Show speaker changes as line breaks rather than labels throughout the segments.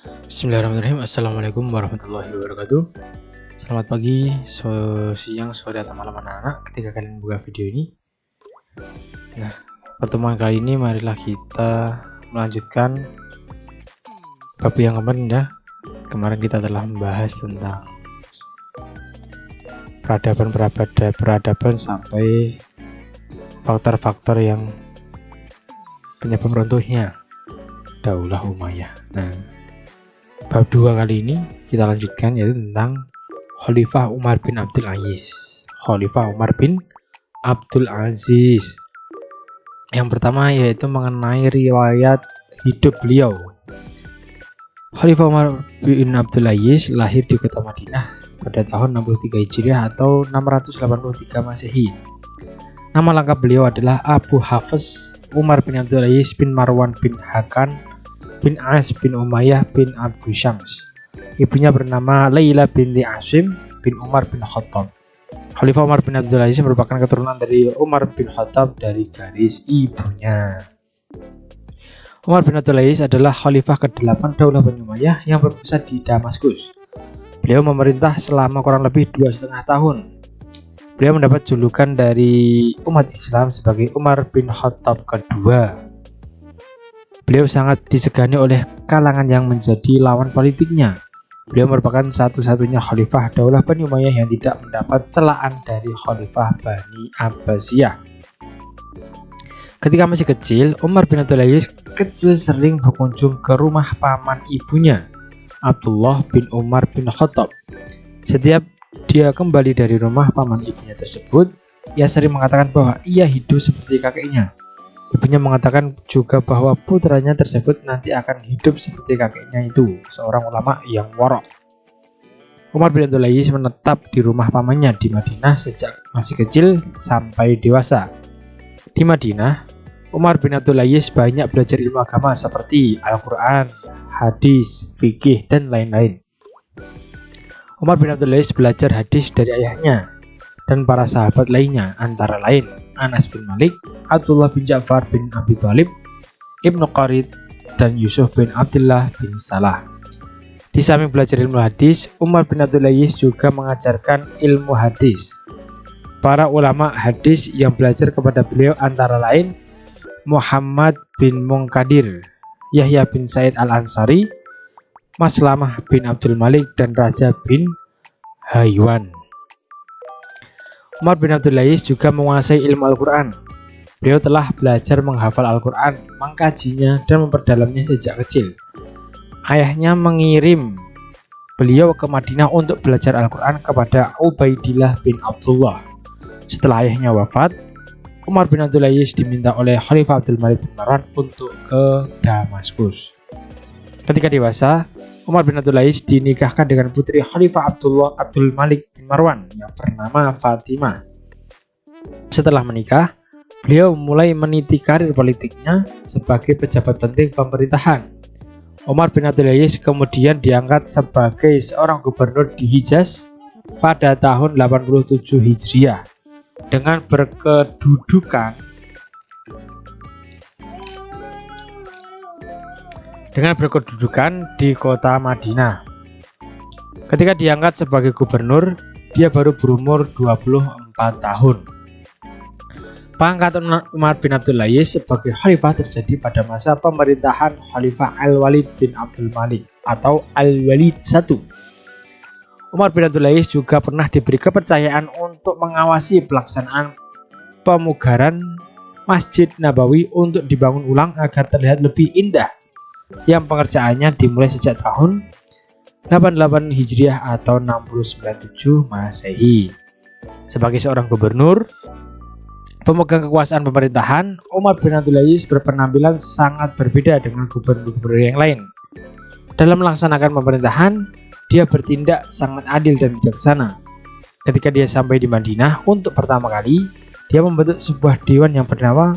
Bismillahirrahmanirrahim. Assalamualaikum warahmatullahi wabarakatuh. Selamat pagi, siang, sore, atau malam anak-anak ketika kalian buka video ini. Nah, pertemuan kali ini marilah kita melanjutkan bab yang kemarin ya. Kemarin kita telah membahas tentang peradaban sampai faktor-faktor yang penyebab runtuhnya Daulah Umayyah. Nah, bab 2 kali ini kita lanjutkan, yaitu tentang Khalifah Umar bin Abdul Aziz. Khalifah Umar bin Abdul Aziz. Yang pertama yaitu mengenai riwayat hidup beliau. Khalifah Umar bin Abdul Aziz lahir di kota Madinah pada tahun 63 Hijriah atau 683 Masehi. Nama lengkap beliau adalah Abu Hafs Umar bin Abdul Aziz bin Marwan bin Hakan bin As bin Umayyah bin Abu Syams. Ibunya bernama Laila binti Asim bin Umar bin Khattab. Khalifah Umar bin Abdul Aziz merupakan keturunan dari Umar bin Khattab dari garis ibunya. Umar bin Abdul Aziz adalah khalifah ke-8 Daulah Bani Umayyah yang berpusat di Damaskus. Beliau memerintah selama kurang lebih 2,5 tahun. Beliau mendapat julukan dari umat Islam sebagai Umar bin Khattab kedua. Beliau sangat disegani oleh kalangan yang menjadi lawan politiknya. Beliau merupakan satu-satunya khalifah Daulah Bani Umayyah yang tidak mendapat celaan dari khalifah Bani Abbasiyah. Ketika masih kecil, Umar bin Abdul Aziz sering berkunjung ke rumah paman ibunya, Abdullah bin Umar bin Khattab. Setiap dia kembali dari rumah paman ibunya tersebut, ia sering mengatakan bahwa ia hidup seperti kakeknya. Ibunya mengatakan juga bahwa putranya tersebut nanti akan hidup seperti kakeknya itu, seorang ulama yang warok. Umar bin Abdul Aziz menetap di rumah pamannya di Madinah sejak masih kecil sampai dewasa. Di Madinah, Umar bin Abdul Aziz banyak belajar ilmu agama seperti Al-Quran, hadis, fikih, dan lain-lain. Umar bin Abdul Aziz belajar hadis dari ayahnya dan para sahabat lainnya, antara lain Anas bin Malik, Abdullah bin Ja'far bin Abi Thalib, Ibnu Qarid, dan Yusuf bin Abdullah bin Salah. Di samping belajar ilmu hadis, Umar bin Abdul Aziz juga mengajarkan ilmu hadis. Para ulama hadis yang belajar kepada beliau antara lain Muhammad bin Munkadir, Yahya bin Said al-Ansari, Maslamah bin Abdul Malik, dan Raja bin Haywan. Umar bin Abdul Aziz juga menguasai ilmu Al-Quran. Beliau telah belajar menghafal Al-Quran, mengkajinya, dan memperdalamnya sejak kecil. Ayahnya mengirim beliau ke Madinah untuk belajar Al-Quran kepada Ubaidillah bin Abdullah. Setelah ayahnya wafat, Umar bin Abdul Aziz diminta oleh Khalifah Abdul Malik bin Marwan untuk ke Damaskus. Ketika dewasa, Umar bin Abdul Aziz dinikahkan dengan putri Khalifah Abdul Malik bin Marwan yang bernama Fatimah. Setelah menikah, beliau mulai meniti karir politiknya sebagai pejabat penting pemerintahan. Umar bin Abdul Aziz kemudian diangkat sebagai seorang gubernur di Hijaz pada tahun 87 Hijriah dengan berkedudukan di kota Madinah. Ketika diangkat sebagai gubernur, dia baru berumur 24 tahun. Pengangkatan Umar bin Abdul Aziz sebagai khalifah terjadi pada masa pemerintahan Khalifah Al-Walid bin Abdul Malik atau Al-Walid I. Umar bin Abdul Aziz juga pernah diberi kepercayaan untuk mengawasi pelaksanaan pemugaran Masjid Nabawi untuk dibangun ulang agar terlihat lebih indah, yang pengerjaannya dimulai sejak tahun 88 Hijriah atau 697 Masehi. Sebagai seorang gubernur, pemegang kekuasaan pemerintahan, Umar bin Abdul Aziz berpenampilan sangat berbeda dengan gubernur-gubernur yang lain. Dalam melaksanakan pemerintahan, dia bertindak sangat adil dan bijaksana. Ketika dia sampai di Madinah untuk pertama kali, dia membentuk sebuah dewan yang bernama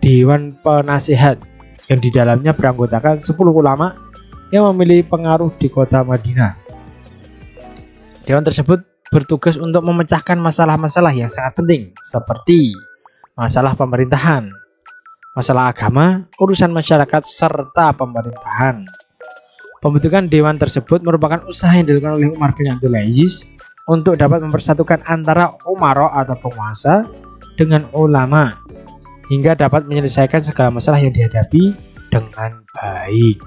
Dewan Penasehat, yang di dalamnya beranggotakan 10 ulama yang memiliki pengaruh di kota Madinah. Dewan tersebut bertugas untuk memecahkan masalah-masalah yang sangat penting seperti masalah pemerintahan, masalah agama, urusan masyarakat, serta pemerintahan. Pembentukan dewan tersebut merupakan usaha yang dilakukan oleh Umar bin Abdul Aziz untuk dapat mempersatukan antara umara atau penguasa dengan ulama hingga dapat menyelesaikan segala masalah yang dihadapi dengan baik.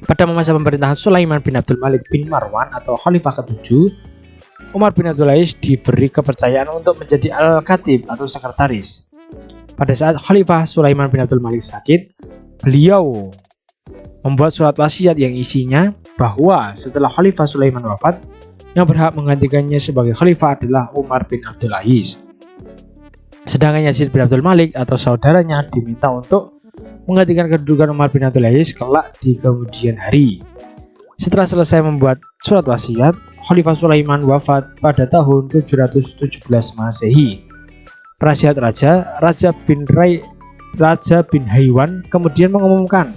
Pada masa pemerintahan Sulaiman bin Abdul Malik bin Marwan atau Khalifah ke-7, Umar bin Abdul Aziz diberi kepercayaan untuk menjadi Al-Khatib atau sekretaris. Pada saat Khalifah Sulaiman bin Abdul Malik sakit, beliau membuat surat wasiat yang isinya bahwa setelah Khalifah Sulaiman wafat, yang berhak menggantikannya sebagai khalifah adalah Umar bin Abdul Aziz. Sedangkan Yazid bin Abdul Malik atau saudaranya diminta untuk menggantikan kedudukan Umar bin Abdul Aziz kelak di kemudian hari. Setelah selesai membuat surat wasiat, Khalifah Sulaiman wafat pada tahun 717 Masehi. Penasihat Raja bin Haywan kemudian mengumumkan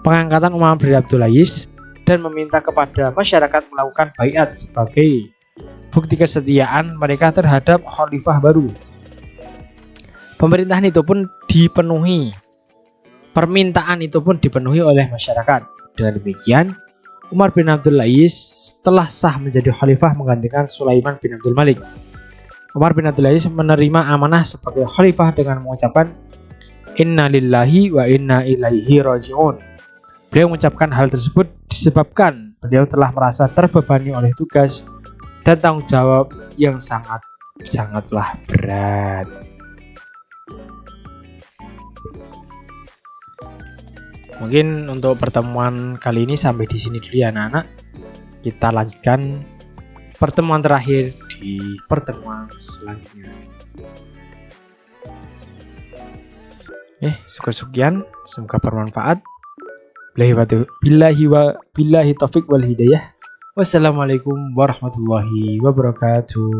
pengangkatan Umar bin Abdul Aziz dan meminta kepada masyarakat melakukan baiat sebagai bukti kesetiaan mereka terhadap khalifah baru. Pemerintahan itu pun dipenuhi. Permintaan itu pun dipenuhi oleh masyarakat. Dengan demikian, Umar bin Abdul Aziz telah sah menjadi khalifah menggantikan Sulaiman bin Abdul Malik. Umar bin Abdul Aziz menerima amanah sebagai khalifah dengan mengucapkan Inna lillahi wa inna ilaihi raji'un. Beliau mengucapkan hal tersebut disebabkan beliau telah merasa terbebani oleh tugas dan tanggung jawab yang sangatlah berat. Mungkin untuk pertemuan kali ini sampai di sini dulu ya anak-anak. Kita lanjutkan pertemuan terakhir di pertemuan selanjutnya. Sekian, semoga bermanfaat. Billahi taufiq wal hidayah. Wassalamualaikum warahmatullahi wabarakatuh.